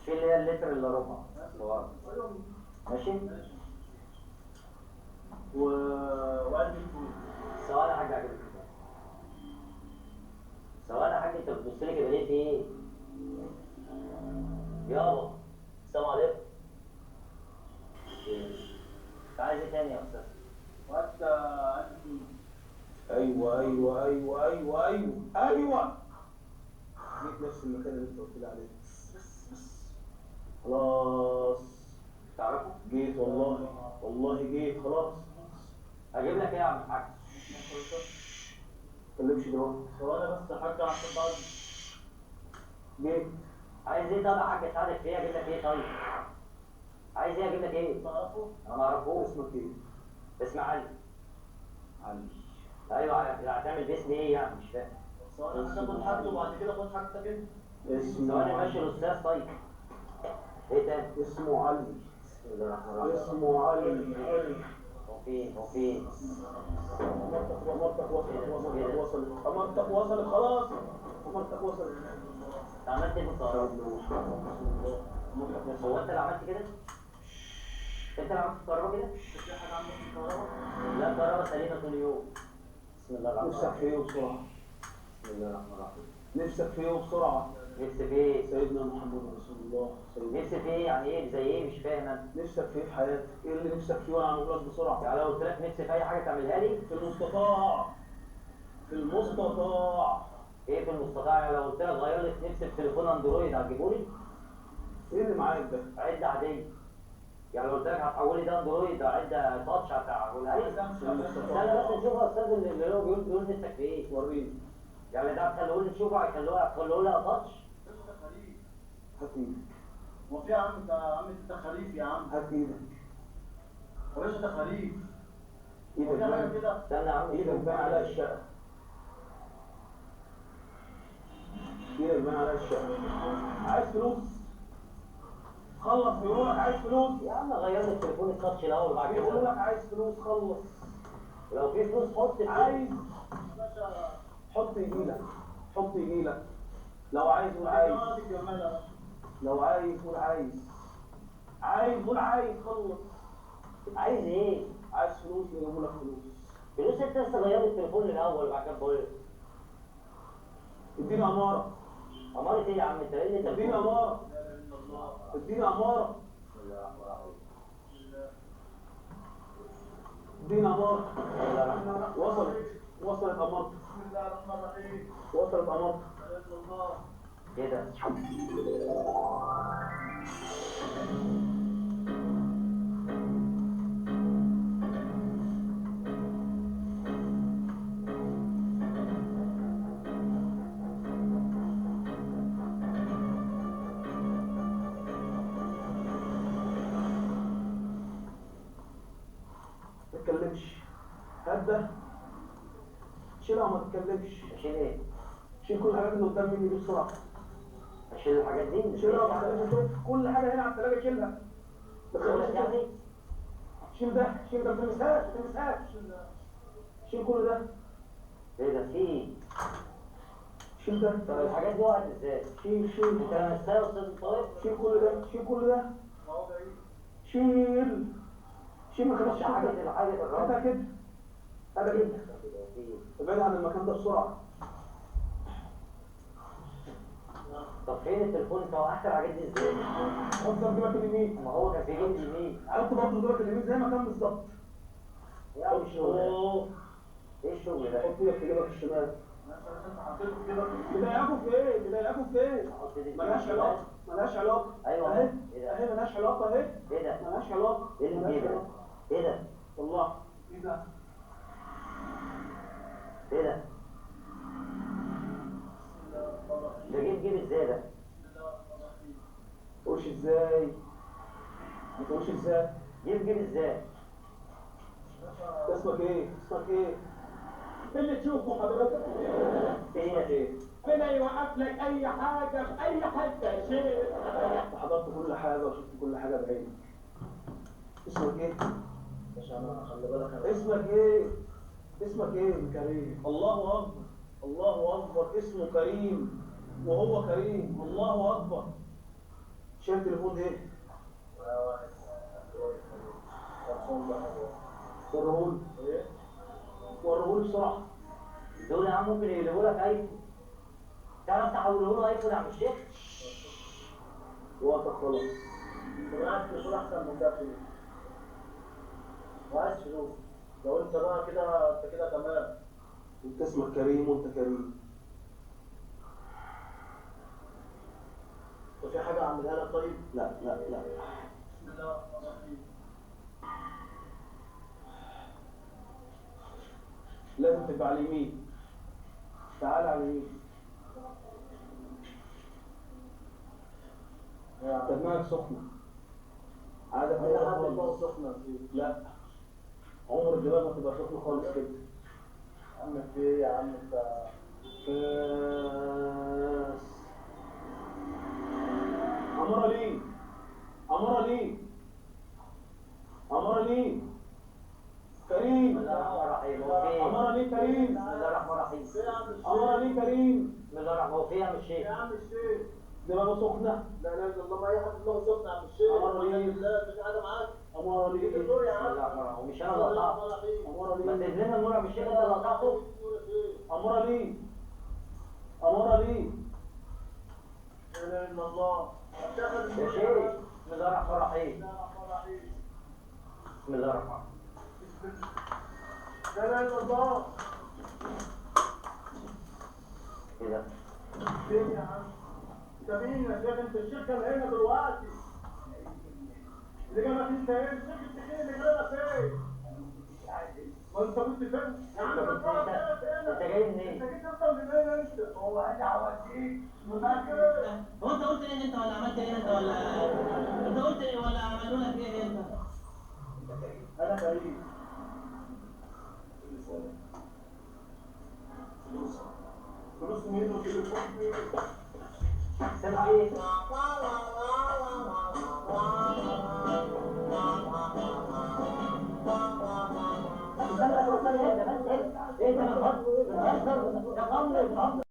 في اللي هي اللتر الا ربع ماشي. وقلب الفول. سواء يا حاج عجبك سواء يا حاج، انت بتبص لي كده ليه؟ في ايه؟ يابا السلام عليكم. انت عايز ايه تاني يا استاذ؟ وقت قلب الفول. ايوه ايوه ايوه ايوه ايوه ايوه، جيت نفس المكان اللي انت قلت لي عليه. خلاص تعرفه؟ جيت والله، والله جيت خلاص. اجيب لك ايه يا عم الحاج؟ ما تكلمش دلوقتي. ثواني بس يا حاج عشان بعد. جيت. عايز ايه طب يا حاج اساعدك في ايه؟ اجيب لك ايه طيب؟ عايز ايه اجيب لك ايه؟ تعرفه؟ انا ما اعرفوش. اسمك ايه؟ اسمي علي. علي. ايوه هتعمل باسمي ايه يعني؟ مش فاهم. ثواني بس اخد حاجته وبعد كده خد حاجتك انت. اسمه ثواني ماشي علي. الاستاذ طيب. ايه تاني؟ اسمه علي. بسم الله الرحمن الرحيم. اسمه علي. هو فين؟ امرتك وصلت. امرتك وصلت خلاص. امرتك وصلت. انت عملت ايه في الطيارة؟ هو انت اللي عملت كده؟ انت اللي عملت الكهرباء كده؟ في حاجه عندك في الكهرباء؟ لا الكهرباء سليمة طول اليوم. بسم الله الرحمن نفسك في الرحيم. ايه بسرعه؟ بسم الله الرحمن الرحيم. نفسك في ايه بسرعه؟ نفسي في ايه؟ سيدنا محمد رسول الله. نفسي في ايه يعني ايه؟ زي ايه؟ مش فاهم انا. نفسك في ايه في حياتك؟ ايه اللي نفسك فيه وانا اعمله لك بسرعه؟ يعني لو قلت لك نفسي في اي حاجة تعملها لي؟ في المستطاع. في المستطاع. ايه في المستطاع؟ يعني لو قلت لك غير لي نفسي في تليفون اندرويد هتجيبه لي؟ ايه اللي معاك ده؟ عدة عادية. يعني لو قلت لك هتحول لي ده اندرويد عدة تاتش هتحولها لي؟ استنى بس نشوف يا استاذ اللي هو بيقول نفسك في ايه؟ وريني. يعني ده هتخلوه لي نشوفه هتخلوه لي تاتش؟ ده خليل. هات ايدك. هو في يا عم ده يا عم ده خليف يا عم. هات ايدك. يا باشا ده خليف. ايدك هو في حاجه بان. كده؟ استنى يا عم ايدك بان عليها الشقه. ايدك بان عليها الشقه. عايز فلوس؟ خلص بيقول لك عايز فلوس. يا عم غير لي التليفون التاتش الاول وبعد بيقول كده لك عايز فلوس خلص. لو في فلوس حط عايز باشا حط يجيلك. حط يجيلك. لو عايز قول عايز. لو عايز قول عايز. عايز قول عايز خلص. عايز ايه؟ عايز فلوس يجيبوا لك فلوس. فلوس انت لسه غير لي التليفون الاول وبعد كده بقول اديني اماره. امارة ايه يا عم؟ انت ايه اللي انت اديني بتقوله؟ اماره. اديني اماره. بسم الله الرحمن الرحيم. اديني اماره. بسم الله الرحمن الرحيم. وصلت امارتك. بسم الله الرحمن الرحيم. وصلت امارتك. لا اله الا الله. كده ما تتكلمش. هات ده. شيلها وما تتكلمش. اشيل ايه؟ شيل كل الحاجات اللي قدام مني دي بسرعه. اشيل الحاجات دي؟ شيلها وما تتكلمش. شوف كل حاجه هنا على الثلاجه شيلها. ما بقول لك تخليش يعني شيل ده. شيل ده. ما تلمسهاش. ما تلمسهاش. شيل كل ده. ايه ده؟ في ايه؟ شيل ده. طب الحاجات دي وقعت ازاي؟ شيل. انت لمستها يا استاذ طارق؟ شيل كل ده. شيل كل ده. ما هو بعيد. شيل. شيل ما مش خليش حاجة كده. الحاجة الرابعة. هاتها كده. هذا كده. ابعد عن المكان ده بسرعه. طب فين التليفون؟ انت وقعت الحاجات دي ازاي؟ حط ده في جيبك اليمين. ما هو كان في جنب اليمين. حط برضه جيبك اليمين زي ما كان بالظبط. يا عم الشغل ده. ايه الشغل ده؟ حط ايدك في جيبك الشمال. انت حطيته كده. بيضايقكوا في ايه؟ بيضايقكوا في ايه؟ احط دي ملهاش علاقه. ملهاش علاقه. ايوه اهي. ايه ده؟ اهي ملهاش علاقه اهي. ايه ده؟ ملهاش علاقه. ايه اللي ملهاش في ده؟ علاقة. ايه ده؟ والله. ايه ده؟ ايه ده؟ ده جيب ازاي ده؟ تقولش ازاي؟ ما تقولش ازاي؟ جيب ازاي؟ اسمك ايه؟ اسمك ايه؟ اللي تشوفه حضرتك ايه ده؟ ايه؟ هنا يوقف لك اي حاجه في اي حته يا شيخ. انت حضرت كل حاجه وشفت كل حاجه بعينك. اسمك ايه؟ عشان انا خلي بالك انا اسمك ايه؟ اسمك ايه؟ كريم. الله اكبر. الله اكبر. اسمه كريم. وهو كريم. الله اكبر. شايف تليفون ايه؟ وريهولي. ايه؟ وريهولي بسرعه. دول يا عم ممكن يقلبوا لك ايفون. تعرف تحوله له ايفون يا عم الشيخ؟ وقتك خلاص. انا عايز تليفون احسن من ده فلوس. وعايز فلوس. لو انت بقى كده انت كده تمام. انت اسمك كريم وانت كريم. وفي حاجه اعملها لك طيب؟ لا لا لا. بسم الله الرحمن الرحيم. لازم تبقى على اليمين. تعال على اليمين. انت دماغك سخنه. عادة اي حد خالص. دماغه سخنه فيه. لا، عمر الدماغ ما تبقى سخنه خالص كده. يا عم في ايه يا عم انت؟ بس أمارة ليه؟ أمارة ليه؟ أمارة ليه؟ كريم. بسم الله الرحمن الرحيم. هو في ايه؟ أمارة ليه كريم؟ بسم الله الرحمن الرحيم. ايه يا عم الشيخ؟ أمارة ليه كريم؟ بسم الله الرحمن. هو في ايه يا عم الشيخ؟ يا عم الشيخ. دماغه سخنة. لا لا الا الله، ما اي حد دماغه سخنه يا عم الشيخ. أمر ليه؟ لا انت في حاجه معاك؟ أمارة ليك ليه؟ الدور يا بسم عم. الله الرحمن الرحيم. ومش انا اللي قطعته. أمارة ما ليه؟ تنزلنا النور يا عم الشيخ، انت اللي قطعته. أمارة ليه؟ أمارة ليه؟ لا اله الا الله. يا شيخ بسم الله الرحمن الرحيم. بسم الله الرحمن الرحيم. لا اله الا الله. كده فين يا عم؟ انت مين يا شيخ؟ انت الشركه اللي هنا دلوقتي. اللي جابك انت ايه؟ الشركه التكنيك اللي جابك ايه؟ ما انت كنت فين؟ يا عم انت انت جاي منين؟ انت جيت انت منين انت؟ هو انا هوديك متاكد؟ هو انت قلت ايه انت ولا عملت ايه انت ولا انت قلت ايه ولا عملوا لك ايه انت؟ انا كريم. فلوس مين وتليفون مين؟ سامع ايه؟ بس ايه ده بس ايه؟ ايه ده بتهزر؟ بتهزر؟ يا قمر بتهزر